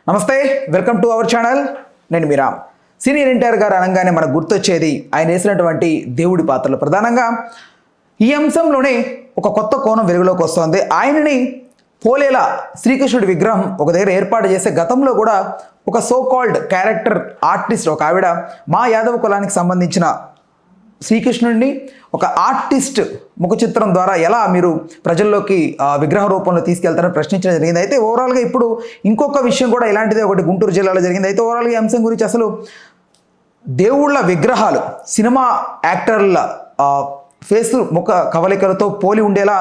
నమస్తే, welcome to our channel. నేను మీరా. Senior NTR గారు అనగానే మనకు గుర్తొచ్చేది ఆయన వేసినటువంటి దేవుడి పాత్రలు. ప్రధానంగా ఈ అంశంలోనే ఒక కొత్త కోణం వెలుగులోకి వస్తుంది. ఆయనని పోలేలా శ్రీకృష్ణుడి విగ్రహం ఒక దగ్గర ఏర్పాటు చేసే గతంలో కూడా ఒక సో కాల్డ్ క్యారెక్టర్ ఆర్టిస్ట్ ఒక ఆవిడ మా యాదవ కులానికి సంబంధించిన శ్రీకృష్ణుడిని ఒక ఆర్టిస్ట్ ముఖ చిత్రం ద్వారా ఎలా మీరు ప్రజల్లోకి విగ్రహ రూపంలో తీసుకెళ్తారని ప్రశ్నించడం జరిగింది. అయితే ఓవరాల్గా ఇప్పుడు ఇంకొక విషయం కూడా ఇలాంటిదే ఒకటి గుంటూరు జిల్లాలో జరిగింది. అయితే ఓవరాల్గా ఈ అంశం గురించి అసలు దేవుళ్ళ విగ్రహాలు సినిమా యాక్టర్ల ఫేస్ ముఖ కవలికలతో పోలి ఉండేలా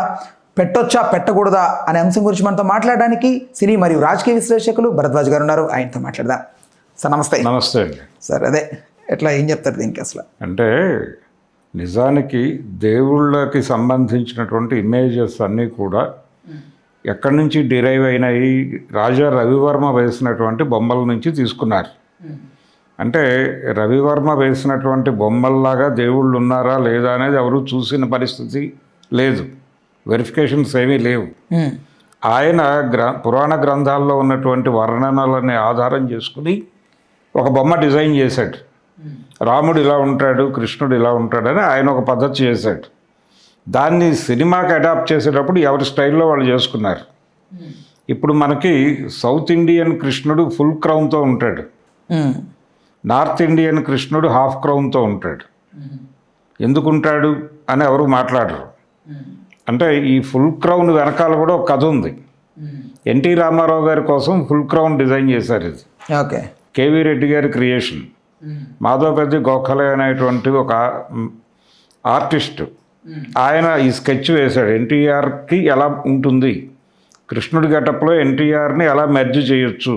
పెట్టొచ్చా పెట్టకూడదా అనే అంశం గురించి మనతో మాట్లాడడానికి సినీ మరియు రాజకీయ విశ్లేషకులు భరద్వాజ్ గారు ఉన్నారు. ఆయనతో మాట్లాడదాం. సార్ నమస్తే. నమస్తే అండి. సార్ అదే ఎట్లా ఏం చెప్తారు దీనికి? అసలు అంటే నిజానికి దేవుళ్ళకి సంబంధించినటువంటి ఇమేజెస్ అన్నీ కూడా ఎక్కడి నుంచి డిరైవ్ అయినాయి? రాజా రవివర్మ వేసినటువంటి బొమ్మల నుంచి తీసుకున్నారు. అంటే రవివర్మ వేసినటువంటి బొమ్మల్లాగా దేవుళ్ళు ఉన్నారా లేదా అనేది ఎవరు చూసిన పరిస్థితి లేదు, వెరిఫికేషన్స్ ఏమీ లేవు. ఆయన పురాణ గ్రంథాల్లో ఉన్నటువంటి వర్ణనలని ఆధారం చేసుకుని ఒక బొమ్మ డిజైన్ చేశాడు. రాముడు ఇలా ఉంటాడు, కృష్ణుడు ఇలా ఉంటాడని ఆయన ఒక పద్ధతి చేశాడు. దాన్ని సినిమాకి అడాప్ట్ చేసేటప్పుడు ఎవరి స్టైల్లో వాళ్ళు చేసుకున్నారు. ఇప్పుడు మనకి సౌత్ ఇండియన్ కృష్ణుడు ఫుల్ క్రౌన్తో ఉంటాడు, నార్త్ ఇండియన్ కృష్ణుడు హాఫ్ క్రౌన్తో ఉంటాడు. ఎందుకుంటాడు అని ఎవరు మాట్లాడరు. అంటే ఈ ఫుల్ క్రౌన్ వెనకాల కూడా ఒక కథ ఉంది. ఎన్టీ రామారావు గారి కోసం ఫుల్ క్రౌన్ డిజైన్ చేశారు. ఇది ఓకే, కేవీ రెడ్డి గారి క్రియేషన్. మాధవపతి గోఖలే అనేటువంటి ఒక ఆర్టిస్ట్ ఆయన ఈ స్కెచ్ వేశాడు. ఎన్టీఆర్కి ఎలా ఉంటుంది, కృష్ణుడి గెటప్లో ఎన్టీఆర్ని ఎలా మెర్జ్ చేయొచ్చు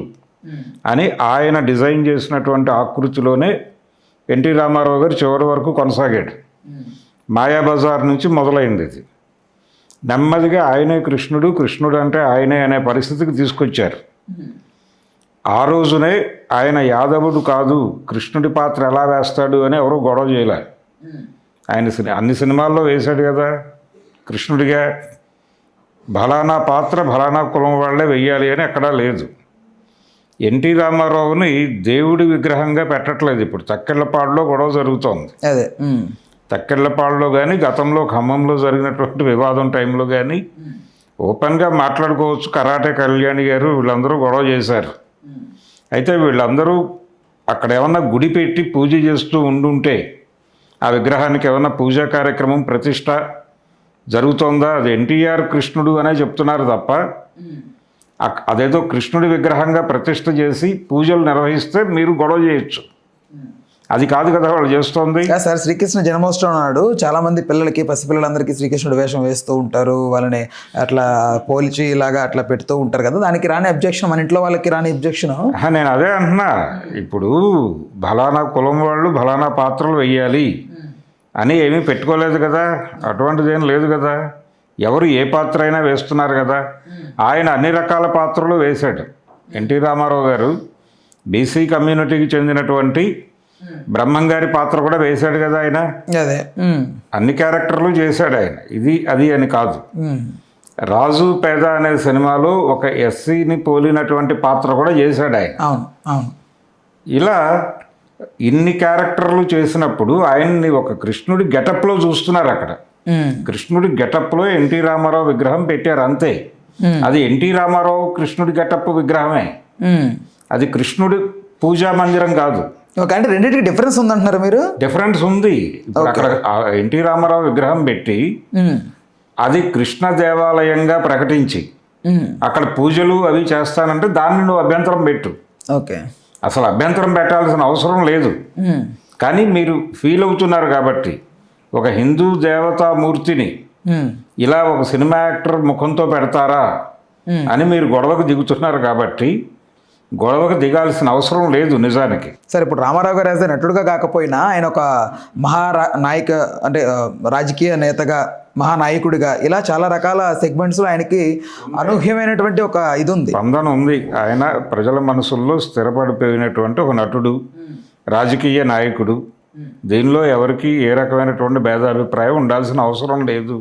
అని ఆయన డిజైన్ చేసినటువంటి ఆకృతిలోనే ఎన్టీ రామారావు గారు చివరి వరకు కొనసాగాడు. మాయాబజార్ నుంచి మొదలైంది ఇది. నెమ్మదిగా ఆయనే కృష్ణుడు, కృష్ణుడు అంటే ఆయనే అనే పరిస్థితికి తీసుకొచ్చారు. ఆ రోజునే ఆయన యాదవుడు కాదు, కృష్ణుడి పాత్ర ఎలా వేస్తాడు అని ఎవరు గొడవ చేయలే. ఆయన అన్ని సినిమాల్లో వేశాడు కదా కృష్ణుడిగా. ఫలానా పాత్ర ఫలానా కులం వాళ్ళే వెయ్యాలి అని ఎక్కడా లేదు. ఎన్టీ రామారావుని దేవుడి విగ్రహంగా పెట్టట్లేదు. ఇప్పుడు తక్కెళ్ళపాడులో గొడవ జరుగుతోంది. అదే తక్కెళ్ళపాడులో కానీ గతంలో ఖమ్మంలో జరిగినటువంటి వివాదం టైంలో కానీ ఓపెన్గా మాట్లాడుకోవచ్చు. కరాటే కళ్యాణి గారు వీళ్ళందరూ గొడవ చేశారు. అయితే వీళ్ళందరూ అక్కడ ఏమన్నా గుడి పెట్టి పూజ చేస్తూ ఉండుంటే ఆ విగ్రహానికి ఏమన్నా పూజా కార్యక్రమం ప్రతిష్ట జరుగుతోందా? అది ఎన్టీఆర్ కృష్ణుడు అనే చెప్తున్నారు తప్ప అదేదో కృష్ణుడి విగ్రహంగా ప్రతిష్ట చేసి పూజలు నిర్వహిస్తే మీరు గొడవ చేయొచ్చు. అది కాదు కదా వాళ్ళు చేస్తోంది. సార్, శ్రీకృష్ణ జన్మోత్సవం నాడు చాలా మంది పిల్లలకి, పసిపిల్లలందరికీ శ్రీకృష్ణుడు వేషం వేస్తూ ఉంటారు. వాళ్ళని అట్లా పోల్చి ఇలాగా అట్లా పెడుతూ ఉంటారు కదా. దానికి రాని అబ్జెక్షన్, మన ఇంట్లో వాళ్ళకి రాని అబ్జెక్షన్. నేను అదే అంటున్నా. ఇప్పుడు ఫలానా కులం వాళ్ళు ఫలానా పాత్రలు వెయ్యాలి అని ఏమీ పెట్టుకోలేదు కదా. అటువంటిది ఏం లేదు కదా. ఎవరు ఏ పాత్ర అయినా వేస్తున్నారు కదా. ఆయన అన్ని రకాల పాత్రలు వేశాడు. ఎన్టీ రామారావు గారు బీసీ కమ్యూనిటీకి చెందినటువంటి బ్రహ్మంగారి పాత్ర కూడా వేశాడు కదా ఆయన. అదే అన్ని క్యారెక్టర్లు చేశాడు ఆయన. ఇది అది అని కాదు. రాజు పేద అనే సినిమాలో ఒక ఎస్సీని పోలినటువంటి పాత్ర కూడా చేశాడు ఆయన. అవును అవును. ఇలా ఇన్ని క్యారెక్టర్లు చేసినప్పుడు ఆయన్ని ఒక కృష్ణుడి గెటప్లో చూస్తున్నారు. అక్కడ కృష్ణుడి గెటప్లో ఎన్టీ రామారావు విగ్రహం పెట్టారు అంతే. అది ఎన్టీ రామారావు కృష్ణుడి గెటప్ విగ్రహమే. అది కృష్ణుడి పూజా మందిరం కాదు. ఓకే, అంటే రెండింటికి డిఫరెన్స్ ఉందంటున్నారు మీరు? డిఫరెన్స్ ఉంది. ఇప్పుడు అక్కడ ఎన్టీ రామారావు విగ్రహం పెట్టి అది కృష్ణ దేవాలయంగా ప్రకటించి అక్కడ పూజలు అవి చేస్తానంటే దాన్ని నువ్వు అభ్యంతరం పెట్టు. ఓకే, అసలు అభ్యంతరం పెట్టాల్సిన అవసరం లేదు. కానీ మీరు ఫీల్ అవుతున్నారు కాబట్టి ఒక హిందూ దేవతామూర్తిని ఇలా ఒక సినిమా యాక్టర్ ముఖంతో పెడతారా అని మీరు గొడవకు దిగుతున్నారు కాబట్టి గొడవకు దిగాల్సిన అవసరం లేదు నిజానికి. సరే, ఇప్పుడు రామారావు గారు యాజ్ నటుడుగా కాకపోయినా ఆయన ఒక నాయక అంటే రాజకీయ నేతగా, మహానాయకుడిగా ఇలా చాలా రకాల సెగ్మెంట్స్లో ఆయనకి అనూహ్యమైనటువంటి ఒక ఇది ఉంది, స్పందన ఉంది. ఆయన ప్రజల మనసుల్లో స్థిరపడిపోయినటువంటి ఒక నటుడు, రాజకీయ నాయకుడు. దీనిలో ఎవరికి ఏ రకమైనటువంటి భేదాభిప్రాయం ఉండాల్సిన అవసరం లేదు.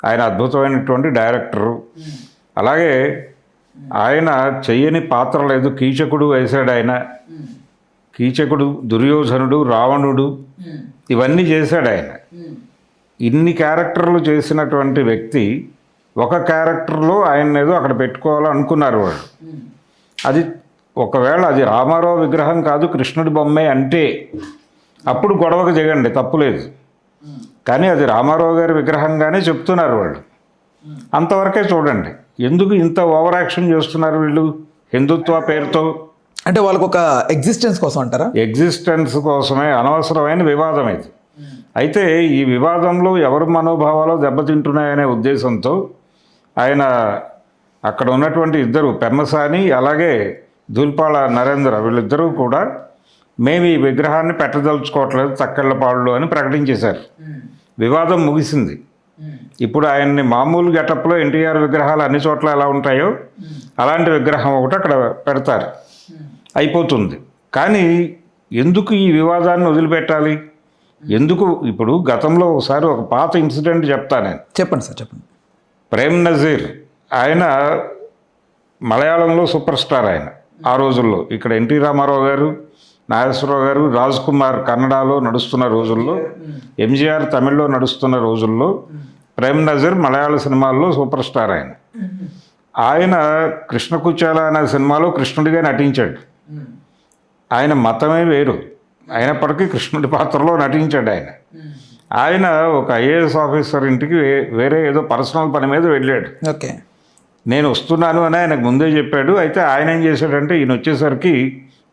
ఆయన అద్భుతమైనటువంటి డైరెక్టరు. అలాగే ఆయన చెయ్యని పాత్ర లేదు. కీచకుడు వేశాడు ఆయన. కీచకుడు, దుర్యోధనుడు, రావణుడు ఇవన్నీ చేశాడు ఆయన. ఇన్ని క్యారెక్టర్లు చేసినటువంటి వ్యక్తి ఒక క్యారెక్టర్లో ఆయన ఏదో అక్కడ పెట్టుకోవాలనుకున్నారు వాళ్ళు. అది ఒకవేళ అది రామారావు విగ్రహం కాదు, కృష్ణుడి బొమ్మే అంటే అప్పుడు గొడవకు దిగండి, తప్పులేదు. కానీ అది రామారావు గారి విగ్రహంగానే చెప్తున్నారు వాళ్ళు. అంతవరకే చూడండి. ఎందుకు ఇంత ఓవర్ యాక్షన్ చేస్తున్నారు వీళ్ళు హిందుత్వ పేరుతో? అంటే వాళ్ళకు ఒక ఎగ్జిస్టెన్స్ కోసం అంటారా? ఎగ్జిస్టెన్స్ కోసమే అనవసరమైన వివాదం ఇది. అయితే ఈ వివాదంలో ఎవరి మనోభావాలు దెబ్బతింటున్నాయనే ఉద్దేశంతో ఆయన అక్కడ ఉన్నటువంటి ఇద్దరు, పెమ్మసాని అలాగే దూల్పాళ నరేంద్ర, వీళ్ళిద్దరూ కూడా మేము ఈ విగ్రహాన్ని పెట్టదలుచుకోవట్లేదు తక్కెళ్ళపాళ్ళు అని ప్రకటించేశారు. వివాదం ముగిసింది. ఇప్పుడు ఆయన్ని మామూలు గెటప్లో ఎన్టీఆర్ విగ్రహాలు అన్ని చోట్ల ఎలా ఉంటాయో అలాంటి విగ్రహం ఒకటి అక్కడ పెడతారు, అయిపోతుంది. కానీ ఎందుకు ఈ వివాదాన్ని వదిలిపెట్టాలి? ఎందుకు? ఇప్పుడు గతంలో ఒకసారి ఒక పాత ఇన్సిడెంట్ చెప్తా నేను. చెప్పండి సార్, చెప్పండి. ప్రేమ్ నజీర్ ఆయన మలయాళంలో సూపర్ స్టార్. ఆయన ఆ రోజుల్లో ఇక్కడ ఎన్టీ రామారావు గారు, నాగేశ్వరరావు గారు, రాజ్ కుమార్ కన్నడలో నడుస్తున్న రోజుల్లో, ఎంజీఆర్ తమిళ్లో నడుస్తున్న రోజుల్లో ప్రేమ్ నజీర్ మలయాళ సినిమాల్లో సూపర్ స్టార్. ఆయన కృష్ణకుచాల అనే సినిమాలో కృష్ణుడిగా నటించాడు. ఆయన మతమే వేరు అయినప్పటికీ కృష్ణుడి పాత్రలో నటించాడు. ఆయన ఒక ఐఏఎస్ ఆఫీసర్ ఇంటికి వేరే ఏదో పర్సనల్ పని మీద వెళ్ళాడు. ఓకే, నేను వస్తున్నాను అని ఆయనకు ముందే చెప్పాడు. అయితే ఆయన ఏం చేశాడంటే, ఈయన వచ్చేసరికి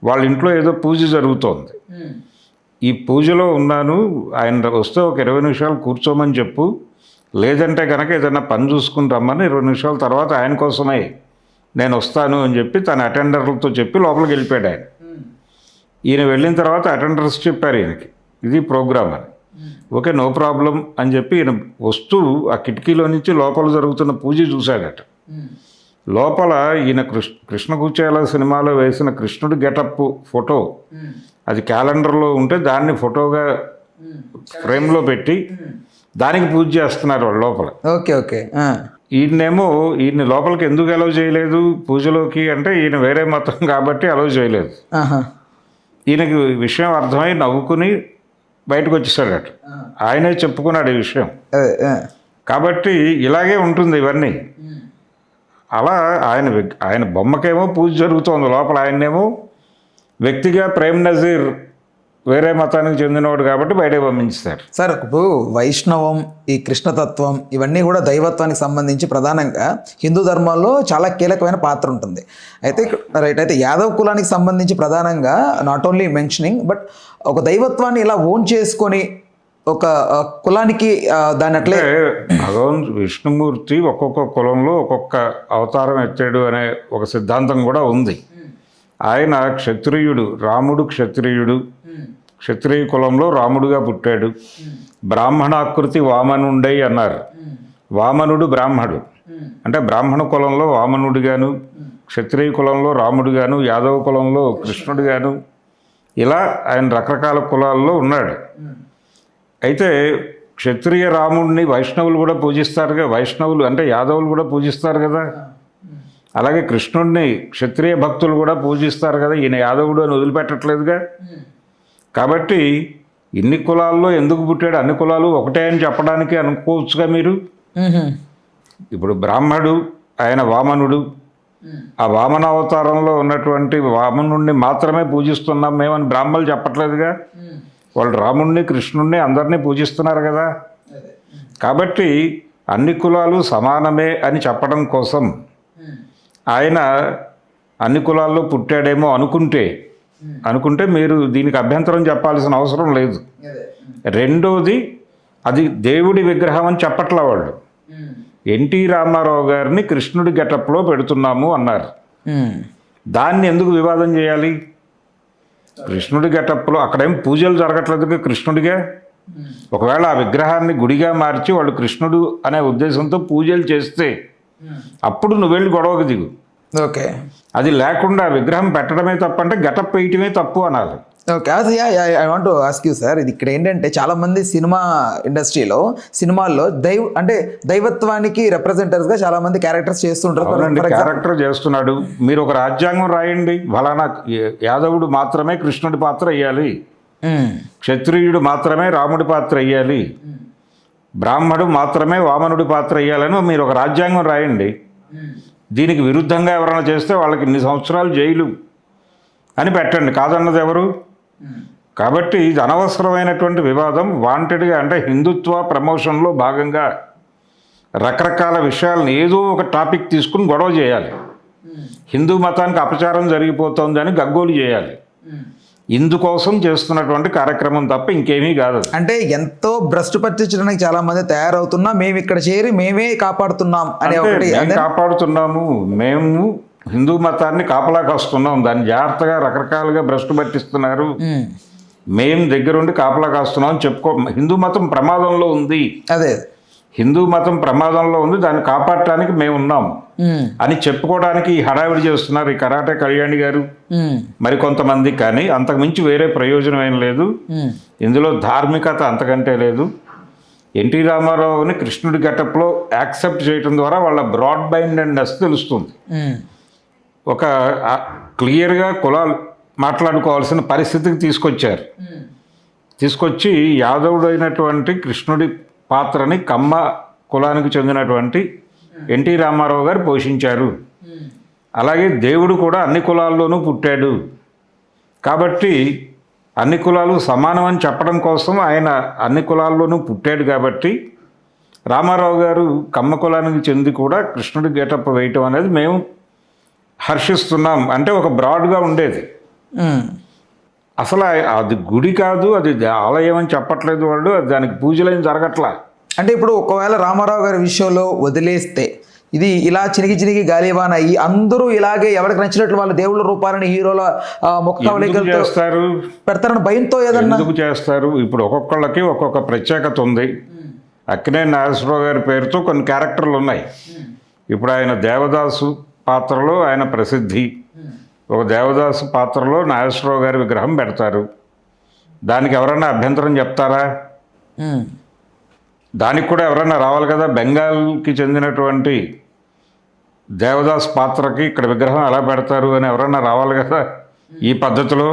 వాళ్ళ ఇంట్లో ఏదో పూజ జరుగుతోంది. ఈ పూజలో ఉన్నాను, ఆయన వస్తే ఒక 20 నిమిషాలు కూర్చోమని చెప్పు, లేదంటే కనుక ఏదైనా పని చూసుకుని రమ్మని 20 నిమిషాల తర్వాత ఆయన కోసమే నేను వస్తాను అని చెప్పి తన అటెండర్లతో చెప్పి లోపలికి వెళ్ళిపోయాడు ఆయన. ఈయన వెళ్ళిన తర్వాత అటెండర్స్ చెప్పారు ఈయనకి ఇది ప్రోగ్రామ్ అని. ఓకే, నో ప్రాబ్లం అని చెప్పి ఈయన వస్తూ ఆ కిటికీలో నుంచి లోపల జరుగుతున్న పూజ చూశాడట. లోపల ఈయన కృష్ణకుచేల సినిమాలో వేసిన కృష్ణుడి గెటప్ ఫోటో, అది క్యాలెండర్లో ఉంటే దాన్ని ఫోటోగా ఫ్రేమ్లో పెట్టి దానికి పూజ చేస్తున్నారు వాళ్ళు లోపల. Okay okay. ఈయన్ని లోపలికి ఎందుకు అలౌ చేయలేదు పూజలోకి అంటే, ఈయన వేరే మతం కాబట్టి అలౌ చేయలేదు. ఈయనకి విషయం అర్థమై నవ్వుకుని బయటకు వచ్చేసాడట. ఆయనే చెప్పుకున్నాడు ఈ విషయం. కాబట్టి ఇలాగే ఉంటుంది ఇవన్నీ. అలా ఆయన బొమ్మకేమో పూజ జరుగుతోంది లోపల, ఆయన్నేమో వ్యక్తిగా ప్రేమ్ నజీర్ వేరే మతానికి చెందినవాడు కాబట్టి బయటకు పంపించారు. సార్, ఇప్పుడు వైష్ణవం, ఈ కృష్ణతత్వం ఇవన్నీ కూడా దైవత్వానికి సంబంధించి ప్రధానంగా హిందూ ధర్మాల్లో చాలా కీలకమైన పాత్ర ఉంటుంది. అయితే రైట్, అయితే యాదవ్ కులానికి సంబంధించి ప్రధానంగా నాట్ ఓన్లీ మెన్షనింగ్ బట్ ఒక దైవత్వాన్ని ఇలా ఓన్ చేసుకొని ఒక కులానికి దాని అట్లే భగవంత్ విష్ణుమూర్తి ఒక్కొక్క కులంలో ఒక్కొక్క అవతారం ఎత్తాడు అనే ఒక సిద్ధాంతం కూడా ఉంది. ఆయన క్షత్రియుడు, రాముడు క్షత్రియుడు, క్షత్రియ కులంలో రాముడుగా పుట్టాడు. బ్రాహ్మణాకృతి వామనుండై అన్నారు. వామనుడు బ్రాహ్మడు అంటే బ్రాహ్మణ కులంలో వామనుడిగాను, క్షత్రియ కులంలో రాముడుగాను, యాదవ కులంలో కృష్ణుడిగాను, ఇలా ఆయన రకరకాల కులాల్లో ఉన్నాడు. అయితే క్షత్రియ రాముడిని వైష్ణవులు కూడా పూజిస్తారుగా, వైష్ణవులు అంటే యాదవులు కూడా పూజిస్తారు కదా. అలాగే కృష్ణుడిని క్షత్రియ భక్తులు కూడా పూజిస్తారు కదా. ఈయన యాదవుడు అని వదిలిపెట్టట్లేదుగా. కాబట్టి ఇన్ని కులాల్లో ఎందుకు పుట్టాడు, అన్ని కులాలు ఒకటే అని చెప్పడానికి అనుకోవచ్చుగా మీరు. ఇప్పుడు బ్రాహ్మడు ఆయన వామనుడు, ఆ వామన అవతారంలో ఉన్నటువంటి వామనుడిని మాత్రమే పూజిస్తున్నాం మేమని బ్రాహ్మణులు చెప్పట్లేదుగా. వాళ్ళు రాముడిని కృష్ణుడిని అందరినీ పూజిస్తున్నారు కదా. కాబట్టి అన్ని కులాలు సమానమే అని చెప్పడం కోసం ఆయన అన్ని కులాల్లో పుట్టాడేమో అనుకుంటే మీరు దీనికి అభ్యంతరం చెప్పాల్సిన అవసరం లేదు. రెండోది, అది దేవుడి విగ్రహం అని చెప్పట్లా వాళ్ళు. ఎన్టీ రామారావు గారిని కృష్ణుడి గెటప్లో పెడుతున్నాము అన్నారు. దాన్ని ఎందుకు వివాదం చేయాలి? కృష్ణుడి గెటప్లో అక్కడేం పూజలు జరగట్లేదు కృష్ణుడిగా. ఒకవేళ ఆ విగ్రహాన్ని గుడిగా మార్చి వాళ్ళు కృష్ణుడు అనే ఉద్దేశంతో పూజలు చేస్తే అప్పుడు నువ్వు వెళ్ళి గొడవకు దిగు. ఓకే, అది లేకుండా విగ్రహం పెట్టడమే తప్పు అంటే గెటప్ వేయటమే తప్పు అనాలి. ఓకే, అది I want to ask you sir, ఇది ఇక్కడ ఏంటంటే చాలా మంది సినిమా ఇండస్ట్రీలో సినిమాల్లో దైవత్వానికి రిప్రజెంటర్స్గా చాలా మంది క్యారెక్టర్స్ చేస్తుంటారు. అవునండి, క్యారెక్టర్ చేస్తున్నాడు. మీరు ఒక రాజ్యాంగం రాయండి, ఫలానా యాదవుడు మాత్రమే కృష్ణుడి పాత్ర వేయాలి, క్షత్రియుడు మాత్రమే రాముడి పాత్ర వేయాలి, బ్రాహ్మడు మాత్రమే వామనుడి పాత్ర వేయాలని మీరు ఒక రాజ్యాంగం రాయండి. దీనికి విరుద్ధంగా ఎవరైనా చేస్తే వాళ్ళకి ఇన్ని సంవత్సరాలు జైలు అని పెట్టండి, కాదన్నది ఎవరు? కాబట్టి ఇది అనవసరమైనటువంటి వివాదం. వాంటెడ్గా అంటే హిందుత్వ ప్రమోషన్లో భాగంగా రకరకాల విషయాలను ఏదో ఒక టాపిక్ తీసుకుని గొడవ చేయాలి. హిందూ మతానికి అపచారం జరిగిపోతుందని గగ్గోలు చేయాలి. ఇందుకోసం చేస్తున్నటువంటి కార్యక్రమం తప్ప ఇంకేమీ కాదు. అంటే ఎంతో భ్రష్టు పట్టించడానికి చాలా మంది తయారవుతున్నా మేము ఇక్కడ చేరి మేమే కాపాడుతున్నాం అనే ఒకటి కాపాడుతున్నాము, మేము హిందూ మతాన్ని కాపలా కాస్తున్నాం, దాన్ని జాగ్రత్తగా రకరకాలుగా భ్రష్టు పట్టిస్తున్నారు, మేము దగ్గరుండి కాపలా కాస్తున్నాం అని చెప్పుకో. హిందూ మతం ప్రమాదంలో ఉంది, అదే హిందూ మతం ప్రమాదంలో ఉంది, దాన్ని కాపాడటానికి మేము ఉన్నాం అని చెప్పుకోవడానికి ఈ హడావిడి చేస్తున్నారు ఈ కరాటే కళ్యాణి గారు మరికొంతమంది. కానీ అంతకుమించి వేరే ప్రయోజనం ఏం లేదు, ఇందులో ధార్మికత అంతకంటే లేదు. ఎన్టీ రామారావుని కృష్ణుడి గెటప్లో యాక్సెప్ట్ చేయడం ద్వారా వాళ్ళ బ్రాడ్ మైండెడ్నెస్ తెలుస్తుంది. ఒక క్లియర్గా కులాలు మాట్లాడుకోవాల్సిన పరిస్థితికి తీసుకొచ్చి యాదవుడు అయినటువంటి కృష్ణుడి పాత్రని కమ్మ కులానికి చెందినటువంటి ఎన్టీ రామారావు గారు పోషించారు. అలాగే దేవుడు కూడా అన్ని కులాల్లోనూ పుట్టాడు కాబట్టి అన్ని కులాలు సమానం అని చెప్పడం కోసం ఆయన అన్ని కులాల్లోనూ పుట్టాడు కాబట్టి రామారావు గారు కమ్మ కులానికి చెంది కూడా కృష్ణుడి గెటప్ వేయటం అనేది మేము హర్షిస్తున్నాం అంటే ఒక బ్రాడ్గా ఉండేది. అసలు అది గుడి కాదు, అది ఆలయం అని చెప్పట్లేదు వాళ్ళు, దానికి పూజలేం జరగట్లా. అంటే ఇప్పుడు ఒకవేళ రామారావు గారి విషయంలో వదిలేస్తే ఇది ఇలా చినిగి గాలివాన అయ్యి అందరూ ఇలాగే ఎవరికి నచ్చినట్లు వాళ్ళ దేవుళ్ళ రూపాలని హీరోల చేస్తారు పెడతారని భయంతో ఏదన్నా ఎందుకు చేస్తారు? ఇప్పుడు ఒక్కొక్కళ్ళకి ఒక్కొక్క ప్రత్యేకత ఉంది. అక్కినేని నాగేశ్వరరావు గారి పేరుతో కొన్ని క్యారెక్టర్లు ఉన్నాయి. ఇప్పుడు ఆయన దేవదాసు పాత్రలో ఆయన ప్రసిద్ధి. ఒక దేవదాసు పాత్రలో నాగేశ్వరరావు గారి విగ్రహం పెడతారు, దానికి ఎవరన్నా అభ్యంతరం చెప్తారా? దానికి కూడా ఎవరన్నా రావాలి కదా. బెంగాల్కి చెందినటువంటి దేవదాస్ పాత్రకి ఇక్కడ విగ్రహం ఎలా పెడతారు అని ఎవరన్నా రావాలి కదా ఈ పద్ధతిలో.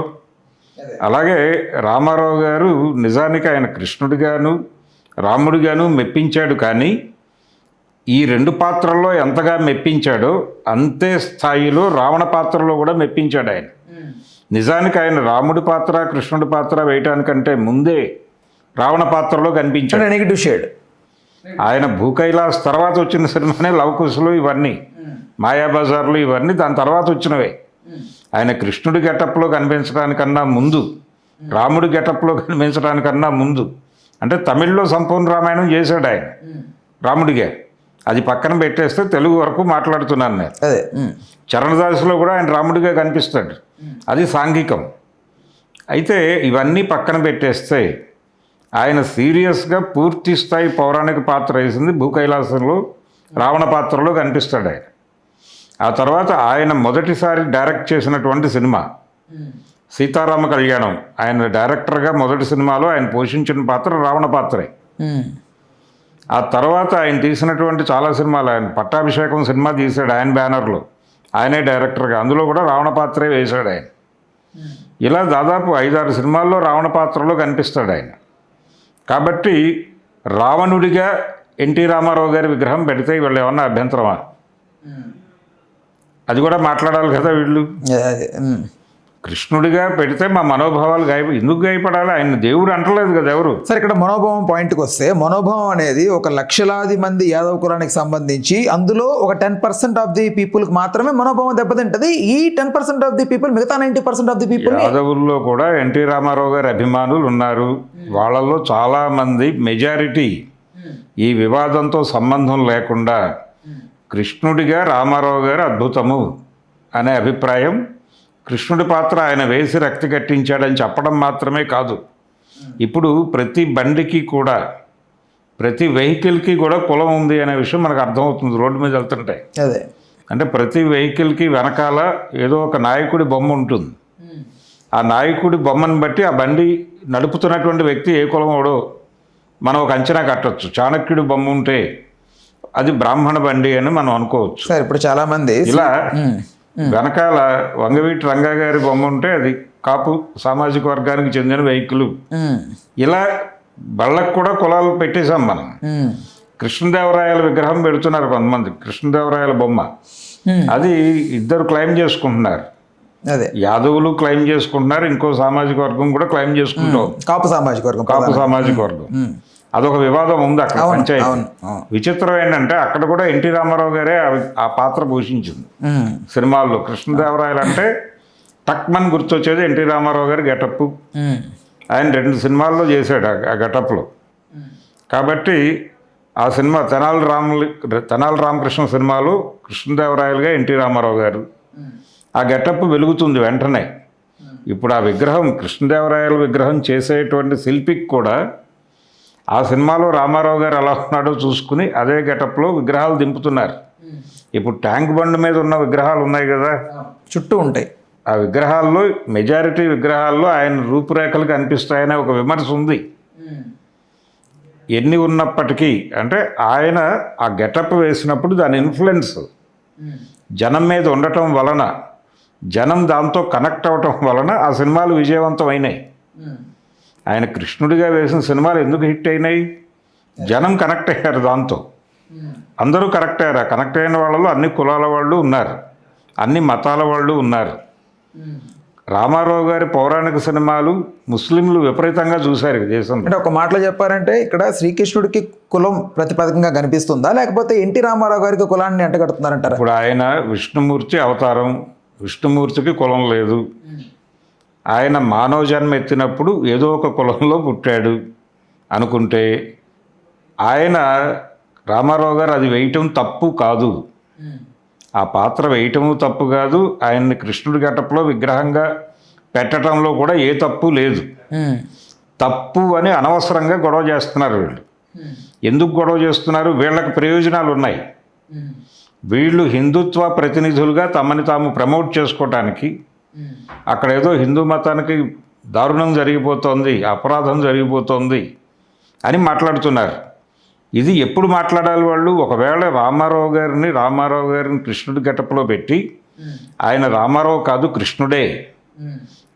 అలాగే రామారావు గారు నిజానికి ఆయన కృష్ణుడిగాను రాముడిగాను మెప్పించాడు, కానీ ఈ రెండు పాత్రల్లో ఎంతగా మెప్పించాడో అంతే స్థాయిలో రావణ పాత్రలో కూడా మెప్పించాడు ఆయన. నిజానికి ఆయన రాముడి పాత్ర కృష్ణుడి పాత్ర వేయటానికంటే ముందే రావణ పాత్రలో కనిపించాడు. నెగిటివ్ షేడ్ ఆయన భూకైలాస్ తర్వాత వచ్చిన సినిమానే లవకుశలు, ఇవన్నీ మాయాబజార్లు, ఇవన్నీ దాని తర్వాత వచ్చినవే. ఆయన కృష్ణుడి గెటప్లో కనిపించడానికన్నా ముందు, రాముడి గెటప్లో కనిపించడానికన్నా ముందు, అంటే తమిళ్లో సంపూర్ణ రామాయణం చేశాడు ఆయన రాముడిగా. అది పక్కన పెట్టేస్తే తెలుగు వరకు మాట్లాడుతున్నాను నేను. చరణదాసులో కూడా ఆయన రాముడిగా కనిపిస్తాడు, అది సాంఘికం. అయితే ఇవన్నీ పక్కన పెట్టేస్తే ఆయన సీరియస్గా పూర్తి స్థాయి పౌరాణిక పాత్ర వేసింది భూకైలాసంలో రావణ పాత్రలో కనిపిస్తాడు ఆయన. ఆ తర్వాత ఆయన మొదటిసారి డైరెక్ట్ చేసినటువంటి సినిమా సీతారామ కళ్యాణం, ఆయన డైరెక్టర్గా మొదటి సినిమాలో ఆయన పోషించిన పాత్ర రావణ పాత్రే. ఆ తర్వాత ఆయన తీసినటువంటి చాలా సినిమాలు, ఆయన పట్టాభిషేకం సినిమా తీశాడు ఆయన బ్యానర్లో, ఆయనే డైరెక్టర్గా, అందులో కూడా రావణ పాత్రే వేశాడు ఆయన. ఇలా దాదాపు 5-6 సినిమాల్లో రావణ పాత్రలో కనిపిస్తాడు ఆయన. కాబట్టి రావణుడిగా ఎన్టీ రామారావు గారి విగ్రహం పెడితే వీళ్ళు ఏమన్నా అభ్యంతరమా? అది కూడా మాట్లాడాలి కదా వీళ్ళు. కృష్ణుడిగా పెడితే మా మనోభావాలు ఎందుకు గాయపడాలి? ఆయన దేవుడు అంటలేదు కదా ఎవరు. సరే, ఇక్కడ మనోభావం పాయింట్కి వస్తే, మనోభావం అనేది ఒక లక్షలాది మంది యాదవ కులానికి సంబంధించి అందులో ఒక 10% ఆఫ్ ది పీపుల్కి మాత్రమే మనోభావం దెబ్బతింటది. ఈ 10% ఆఫ్ ది పీపుల్ మిగతా 90% ఆఫ్ ది పీపుల్. యాదవుల్లో కూడా ఎన్టీ రామారావు గారి అభిమానులు ఉన్నారు. వాళ్ళల్లో చాలామంది, మెజారిటీ ఈ వివాదంతో సంబంధం లేకుండా కృష్ణుడిగా రామారావు గారు అద్భుతము అనే అభిప్రాయం. కృష్ణుడి పాత్ర ఆయన వేసి రక్తి కట్టించాడని చెప్పడం మాత్రమే కాదు, ఇప్పుడు ప్రతి బండికి కూడా, ప్రతి వెహికల్కి కూడా కులం ఉంది అనే విషయం మనకు అర్థమవుతుంది రోడ్డు మీద వెళ్తుంటే. అదే అంటే ప్రతి వెహికల్కి వెనకాల ఏదో ఒక నాయకుడి బొమ్మ ఉంటుంది. ఆ నాయకుడి బొమ్మను బట్టి ఆ బండి నడుపుతున్నటువంటి వ్యక్తి ఏ కులమోడో మనం ఒక అంచనా కట్టొచ్చు. చాణక్యుడి బొమ్మ ఉంటే అది బ్రాహ్మణ బండి అని మనం అనుకోవచ్చు. సార్ ఇప్పుడు చాలా మంది ఇలా వెనకాల వంగవీటి రంగా గారి బొమ్మ ఉంటే అది కాపు సామాజిక వర్గానికి చెందిన వెహికల్. ఇలా బళ్ళకు కూడా కులాలు పెట్టేశాం మనం. కృష్ణదేవరాయల విగ్రహం పెడుతున్నారు కొంతమంది, కృష్ణదేవరాయల బొమ్మ. అది ఇద్దరు క్లెయిమ్ చేసుకుంటున్నారు. అదే యాదవులు క్లెయిమ్ చేసుకుంటున్నారు, ఇంకో సామాజిక వర్గం కూడా క్లెయిమ్ చేసుకుంటాం, కాపు సామాజిక వర్గం. కాపు సామాజిక వర్గం. అదొక వివాదం ఉంది అక్కడ పంచాయతీ. విచిత్రం ఏంటంటే అక్కడ కూడా ఎన్టీ రామారావు గారే ఆ పాత్ర పోషించింది సినిమాల్లో. కృష్ణదేవరాయలు అంటే టక్మన్ గుర్తొచ్చేది ఎన్టీ రామారావు గారి గెటప్. ఆయన 2 సినిమాల్లో చేశాడు ఆ గెటప్లో. కాబట్టి ఆ సినిమా తెనాలి రామకృష్ణ సినిమాలో కృష్ణదేవరాయలుగా ఎన్టీ రామారావు గారు. ఆ గెటప్ వెలుగుతుంది వెంటనే. ఇప్పుడు ఆ విగ్రహం కృష్ణదేవరాయల విగ్రహం చేసేటువంటి శిల్పికి కూడా ఆ సినిమాలో రామారావు గారు ఎలా ఉన్నాడో చూసుకుని అదే గెటప్లో విగ్రహాలు దింపుతున్నారు. ఇప్పుడు ట్యాంక్ బండ్ మీద ఉన్న విగ్రహాలు ఉన్నాయి కదా, చుట్టూ ఉంటాయి. ఆ విగ్రహాల్లో మెజారిటీ విగ్రహాల్లో ఆయన రూపురేఖలు కనిపిస్తాయనే ఒక విమర్శ ఉంది. ఎన్ని ఉన్నప్పటికీ అంటే ఆయన ఆ గెటప్ వేసినప్పుడు దాని ఇన్ఫ్లుయెన్స్ జనం మీద ఉండటం వలన, జనం దాంతో కనెక్ట్ అవ్వటం వలన ఆ సినిమాలు విజయవంతం అయినాయి. ఆయన కృష్ణుడిగా వేసిన సినిమాలు ఎందుకు హిట్ అయినాయి? జనం కనెక్ట్ అయ్యారు దాంతో. అందరూ కనెక్ట్ అయ్యారు. ఆ కనెక్ట్ అయిన వాళ్ళలో అన్ని కులాల వాళ్ళు ఉన్నారు, అన్ని మతాల వాళ్ళు ఉన్నారు. రామారావు గారి పౌరాణిక సినిమాలు ముస్లింలు విపరీతంగా చూశారు దేశంలో. అంటే ఒక మాటలో చెప్పారంటే ఇక్కడ శ్రీకృష్ణుడికి కులం ప్రతిపాదకంగా కనిపిస్తుందా, లేకపోతే ఎన్టీ రామారావు గారికి కులాన్ని అంటగడుతున్నారంటారా? ఇప్పుడు ఆయన విష్ణుమూర్తి అవతారం, విష్ణుమూర్తికి కులం లేదు. ఆయన మానవ జన్మ ఎత్తినప్పుడు ఏదో ఒక కులంలో పుట్టాడు అనుకుంటే, ఆయన రామారావు గారు అది వేయటం తప్పు కాదు, ఆ పాత్ర వేయటము తప్పు కాదు. ఆయన్ని కృష్ణుడి గెటప్లో విగ్రహంగా పెట్టడంలో కూడా ఏ తప్పు లేదు. తప్పు అని అనవసరంగా గొడవ చేస్తున్నారు వీళ్ళు. ఎందుకు గొడవ చేస్తున్నారు? వీళ్ళకి ప్రయోజనాలు ఉన్నాయి. వీళ్ళు హిందుత్వ ప్రతినిధులుగా తమని తాము ప్రమోట్ చేసుకోవటానికి, అక్కడ ఏదో హిందూ మతానికి దారుణం జరిగిపోతుంది, అపరాధం జరిగిపోతుంది అని మాట్లాడుతున్నారు. ఇది ఎప్పుడు మాట్లాడాలి వాళ్ళు? ఒకవేళ రామారావు గారిని కృష్ణుడి గెటప్లో పెట్టి, ఆయన రామారావు కాదు కృష్ణుడే,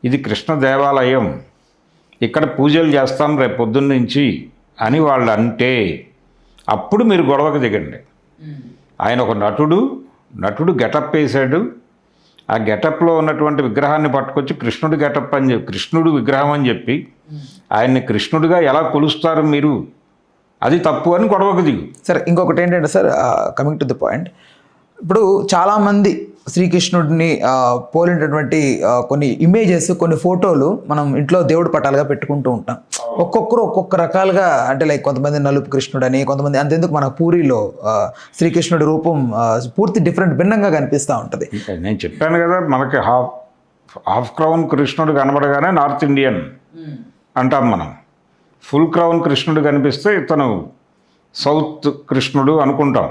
ఇది కృష్ణ దేవాలయం, ఇక్కడ పూజలు చేస్తాం రేపు పొద్దున్న నుంచి అని వాళ్ళు అంటే అప్పుడు మీరు గొడవకు దిగండి. ఆయన ఒక నటుడు గెటప్ వేశాడు. ఆ గెటప్లో ఉన్నటువంటి విగ్రహాన్ని పట్టుకొచ్చి కృష్ణుడి గెటప్ అని చెప్పి, కృష్ణుడు విగ్రహం అని చెప్పి ఆయన్ని కృష్ణుడిగా ఎలా కొలుస్తారు మీరు? అది తప్పు అని గొడవకు దిగు. సార్ ఇంకొకటి ఏంటంటే sir, coming to the point, ఇప్పుడు చాలామంది శ్రీకృష్ణుడిని పోలినటువంటి కొన్ని ఇమేజెస్, కొన్ని ఫోటోలు మనం ఇంట్లో దేవుడి పటాలుగా పెట్టుకుంటూ ఉంటాం. ఒక్కొక్కరు ఒక్కొక్క రకాలుగా, అంటే లైక్ కొంతమంది నలుపు కృష్ణుడు అని, కొంతమంది అంతెందుకు మన పూరిలో శ్రీకృష్ణుడి రూపం పూర్తి భిన్నంగా కనిపిస్తూ ఉంటుంది. నేను చెప్పాను కదా, మనకి హాఫ్ క్రౌన్ కృష్ణుడు కనబడగానే నార్త్ ఇండియన్ అంటాం మనం. ఫుల్ క్రౌన్ కృష్ణుడు కనిపిస్తే ఇతను సౌత్ కృష్ణుడు అనుకుంటాం.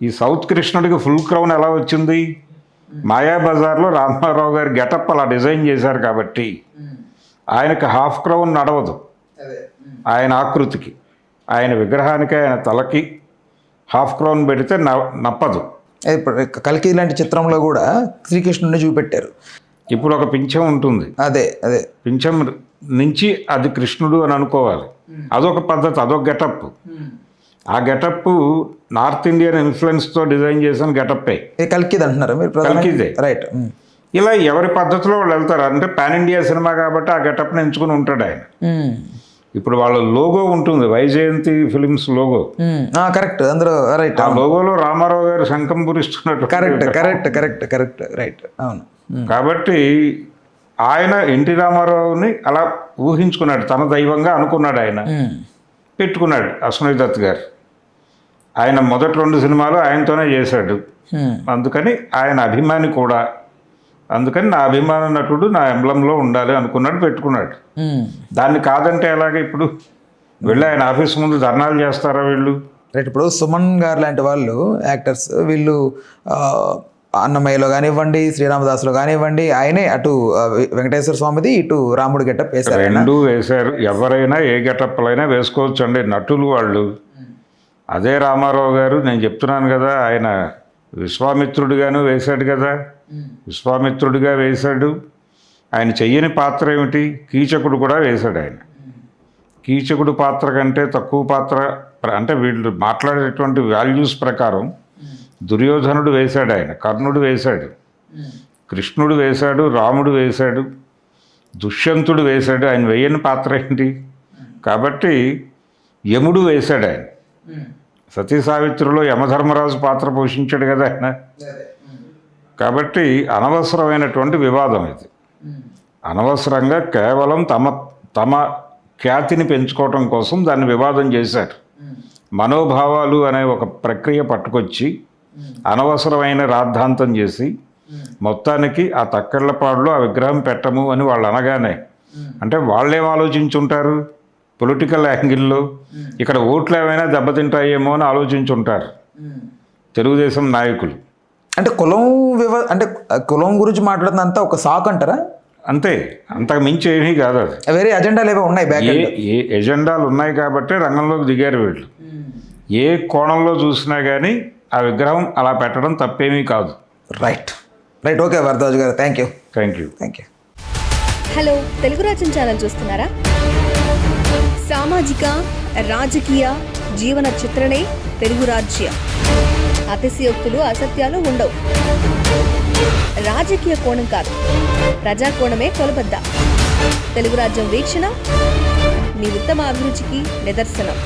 ఈ సౌత్ కృష్ణుడికి ఫుల్ క్రౌన్ ఎలా వచ్చింది? మాయాబజార్లో రామారావు గారి గెటప్ అలా డిజైన్ చేశారు కాబట్టి ఆయనకి హాఫ్ క్రౌన్ నడవదు. ఆయన ఆకృతికి, ఆయన విగ్రహానికి, ఆయన తలకి హాఫ్ క్రౌన్ పెడితే నప్పదు. ఇప్పుడు కల్కి లాంటి చిత్రంలో కూడా శ్రీకృష్ణుడిని చూపెట్టారు. ఇప్పుడు ఒక పింఛం ఉంటుంది, అదే పింఛం నుంచి అది కృష్ణుడు అని అనుకోవాలి. అదొక పద్ధతి, అదొక గెటప్. ఆ గెటప్ నార్త్ ఇండియన్ ఇన్ఫ్లుయెన్స్తో డిజైన్ చేసిన గెటప్పే. కల్కిది అంటున్నారు మీరు? కల్కిదే, రైట్. ఇలా ఎవరి పద్ధతిలో వాళ్ళు వెళ్తారు. అంటే పాన్ ఇండియా సినిమా కాబట్టి ఆ గెటప్ని ఎంచుకుని ఉంటాడు ఆయన. ఇప్పుడు వాళ్ళ లోగో ఉంటుంది, వైజయంతి ఫిలిమ్స్ లోగో. కరెక్ట్, అందరూ రైట్. ఆ లోగోలో రామారావు గారు శంఖం పూరిస్తున్నట్టు. కరెక్ట్, రైట్, అవును. కాబట్టి ఆయన ఎన్టీ రామారావుని అలా ఊహించుకున్నాడు, తన దైవంగా అనుకున్నాడు. ఆయన పెట్టుకున్నాడు. అశ్వనీ దత్ గారు ఆయన మొదటి 2 సినిమాలు ఆయనతోనే చేశాడు. అందుకని ఆయన అభిమాని కూడా. అందుకని నా అభిమాన నటుడు నా ఎంబ్లంలో ఉండాలి అనుకున్నాడు, పెట్టుకున్నాడు. దాన్ని కాదంటే ఎలాగ? ఇప్పుడు వెళ్ళి ఆయన ఆఫీస్ ముందు ధర్నాలు చేస్తారా వీళ్ళు? రైట్. ఇప్పుడు సుమన్ గారు లాంటి వాళ్ళు యాక్టర్స్, వీళ్ళు అన్నమయ్యలో కానివ్వండి, శ్రీరామదాసులో కానివ్వండి, ఆయనే అటు వెంకటేశ్వర స్వామిది, ఇటు రాముడు గెటప్ వేశారు ఆయన. రెండు వేశారు. ఎవరైనా ఏ గెటప్లైనా వేసుకోవచ్చు అండి, నటులు వాళ్ళు. అదే రామారావు గారు, నేను చెప్తున్నాను కదా, ఆయన విశ్వామిత్రుడిగాను వేశాడు కదా, విశ్వామిత్రుడిగా వేశాడు. ఆయన చెయ్యని పాత్ర ఏమిటి? కీచకుడు కూడా వేశాడు ఆయన. కీచకుడు పాత్ర కంటే తక్కువ పాత్ర అంటే వీళ్ళు మాట్లాడేటువంటి వాల్యూస్ ప్రకారం దుర్యోధనుడు వేశాడు ఆయన, కర్ణుడు వేశాడు, కృష్ణుడు వేశాడు, రాముడు వేశాడు, దుష్యంతుడు వేశాడు. ఆయన వేయని పాత్ర ఏంటి? కాబట్టి యముడు వేశాడు ఆయన. సతీ సావిత్రిలో యమధర్మరాజు పాత్ర పోషించాడు కదా ఆయన. కాబట్టి అనవసరమైనటువంటి వివాదం ఇది. అనవసరంగా కేవలం తమ ఖ్యాతిని పెంచుకోవటం కోసం దాన్ని వివాదం చేశారు. మనోభావాలు అనే ఒక ప్రక్రియ పట్టుకొచ్చి అనవసరమైన రాద్ధాంతం చేసి మొత్తానికి ఆ తక్కెళ్లపాడులో ఆ విగ్రహం పెట్టము అని వాళ్ళు అనగానే, అంటే వాళ్ళేం ఆలోచించుంటారు? పొలిటికల్ యాంగిల్లో ఇక్కడ ఓట్లు ఏమైనా దెబ్బతింటాయేమో అని ఆలోచించుంటారు తెలుగుదేశం నాయకులు. అంటే అంటే కులం గురించి మాట్లాడుతున్నంత ఒక సాకు అంటారా? అంతే, అంతకు మించి ఏమీ కాదు. అది వేరే అజెండాలు ఏవో ఉన్నాయి, ఏ ఎజెండాలు ఉన్నాయి కాబట్టి రంగంలోకి దిగారు వీళ్ళు. ఏ కోణంలో చూసినా కానీ ఆ విగ్రహం అలా పెట్టడం తప్పేమీ కాదు. రైట్. ఓకే భరద్వాజ్ గారు, థ్యాంక్ యూ. హలో, తెలుగు రాజ్యం ఛానల్ చూస్తున్నారా? సామాజిక, రాజకీయ, జీవన చిత్రణే తెలుగు రాజ్యం. అతిశయోక్తులు, అసత్యాలు ఉండవు. రాజకీయ కోణం కాదు, ప్రజా కోణమే కొలబద్ద. తెలుగు రాజ్యం వీక్షణ మీ ఉత్తమ అభిరుచికి నిదర్శనం.